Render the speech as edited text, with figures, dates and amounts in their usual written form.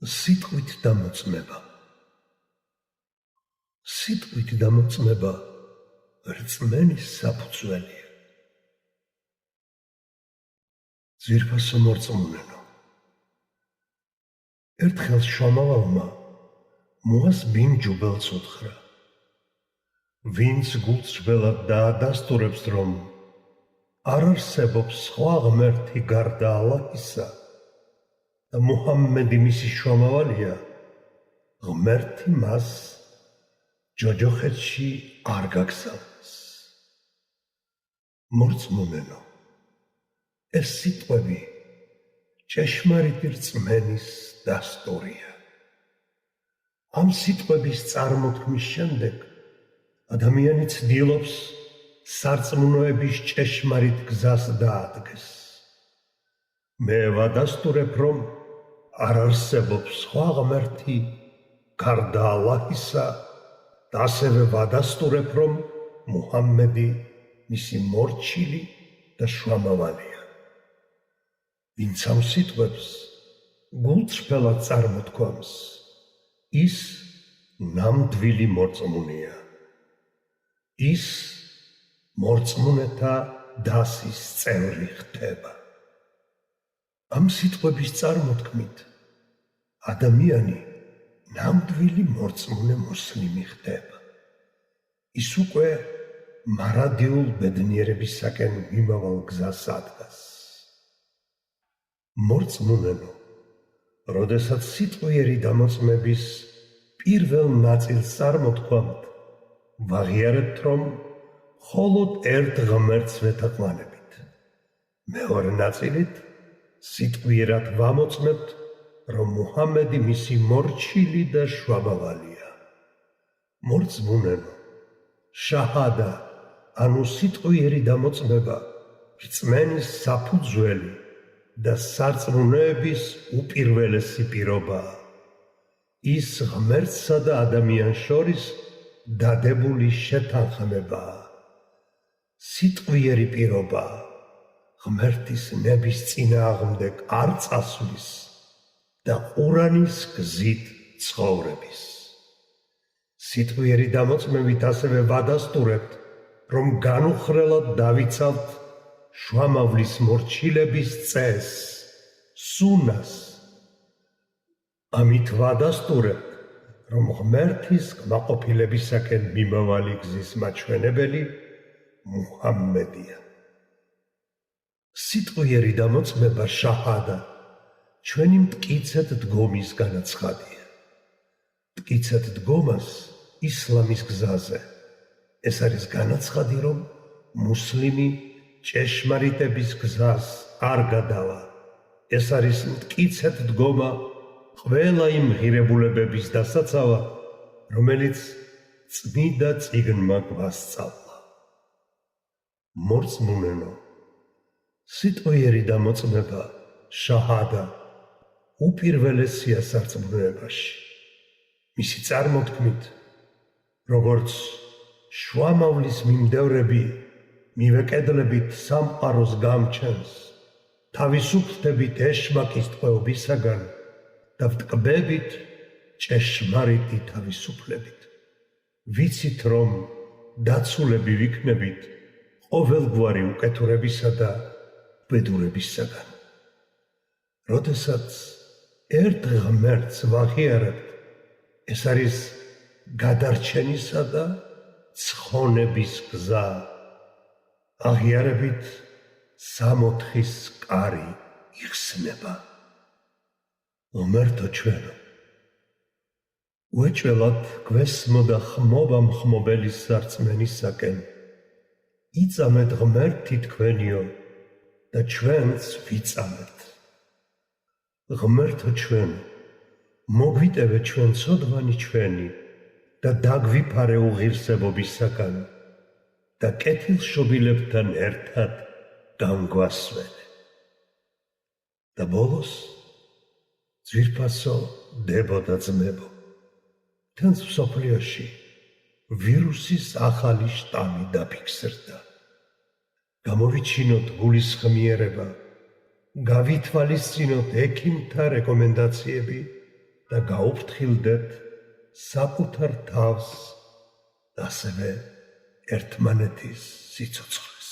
სიტყვით დამოწმება. სიტყვით დამოწმება რწმენის საფუძველია. ძვირფასო მორწმუნენო, ერთხელ შუამავალმა მოას ბინ ჯუბელს უთხრა, ვინც გულწრფელად დაადასტურებს, რომ არ არსებობს სხვა ღმერთი გარდა ალლაჰისა და მუჰამმედი მისი შუამავალია, ღმერთი მას ჯოჯოხეთში არ გაგზავნეს. მორწმუნენო, ეს სიტყვები ჭეშმარიტი რწმენის დასტურია. ამ სიტყვების წარმოთქმის შემდეგ ადამიანი ცდილობს სარწმუნოების ჭეშმარიტ გზას დაადგეს. მე ვადასტურებ, რომ არ არსებობს სხვა ღმერთი გარდა ალლაჰისა და ასევე ვადასტურებ, რომ მუჰამმედი მისი მორჩილი და შუამავალია. ვინც ამ სიტყვებს გულწრფელად წარმოთქვამს, ის ნამდვილი მორწმუნეა. ის მორწმუნეთა დასის წევრი ხდება. ამ სიტყვების წარმოთქმით ადამიანი ნამდვილი მორწმუნე მუსლიმი ხდება. ის უკვე მარადიულ ბედნიერებისაკენ მიმავალ გზას ადგას. მორწმუნენო, როდესაც სიტყვიერი დამოწმების პირველ ნაწილს წარმოთქვამთ, ვაღიარებთ, რომ მხოლოდ ერთ ღმერთს ვეთაყვანებით. მეორე ნაწილით სიტყვიერად ვამოწმებთ, რომ მუჰამმედი მისი მორჩილი და შუამავალია. მორწმუნენო, შაჰადა, ანუ სიტყვიერი დამოწმება, რწმენის საფუძველი და სარწმუნოების უპირველესი პირობაა. ის ღმერთსა და ადამიანს შორის დადებული შეთანხმებაა. სიტყვიერი პირობაა, ღმერთის ნების წინააღმდეგ არ წასვლის და ყურანის გზით ცხოვრების. სიტყვიერი დამოწმებით ასევე ვადასტურებთ, რომ განუხრელად დავიცავთ შუამავლის მორჩილების წესს, სუნას. ამით ვადასტურებთ, რომ ღმერთის კმაყოფილებისაკენ მიმავალი გზის მაჩვენებელი მუჰამმედია. სიტყვიერი დამოწმება შაჰადა ჩვენი მტკიცედ დგომის განაცხადია. მტკიცედ დგომას ისლამის გზაზე ეს არის განაცხადი, რომ მუსლიმი ჭეშმარიტების გზას არ გადავა. ეს არის მტკიცედ დგომა ყველა იმ ღირებულებების დასაცავა, რომელიც წმიდა წიგნმა გვასწავლა. მორწმუნენო, სიტყვიერი დამოწმება შაჰადა უპირველესია სარწმუნოებაში. მისი წარმოთქმით, როგორც შუამავლის მიმდევრები მივეკედლებით სამყაროს გამჩენს, თავისუფლდებით ეშმაკის ტყვეობისაგან და ვტკბებით ჭეშმარიტი თავისუფლებით. ვიცით, რომ დაცულები ვიქნებით ყოველგვარი უკეთურებისა და ბედურებისაგან. როდესაც ერთ ღმერთს ვაღიარებთ, ეს არის გადარჩენისა და ცხონების გზა. აღიარებით სამოთხის კარი იხსნება. ღმერთო ჩვენო, უეჭველად გვესმოდა ხმობა მხმობელის სარწმენისაკენ. იწამეთ ღმერთი თქვენიო და ჩვენც ვიწამეთ. ღმერთო ჩვენო, მოგვიტევე ჩვენ ცოდვანი ჩვენი და დაგვიფარე უღირსებობისაგან და კეთილშობილებთან ერთად გამგვასვენე. და ბოლოს, ძვირფასო დებო და ძმებო, თენს მსოფლიოში ვირუსის ახალი შტამი დაფიქსირდა. გამოვიჩინოთ გულისხმიერება, გავითვალისწინოთ ექიმთა რეკომენდაციები და გაუფრთხილდეთ საკუთარ თავს, ასევე ერთმანეთის სიცოცხლეს.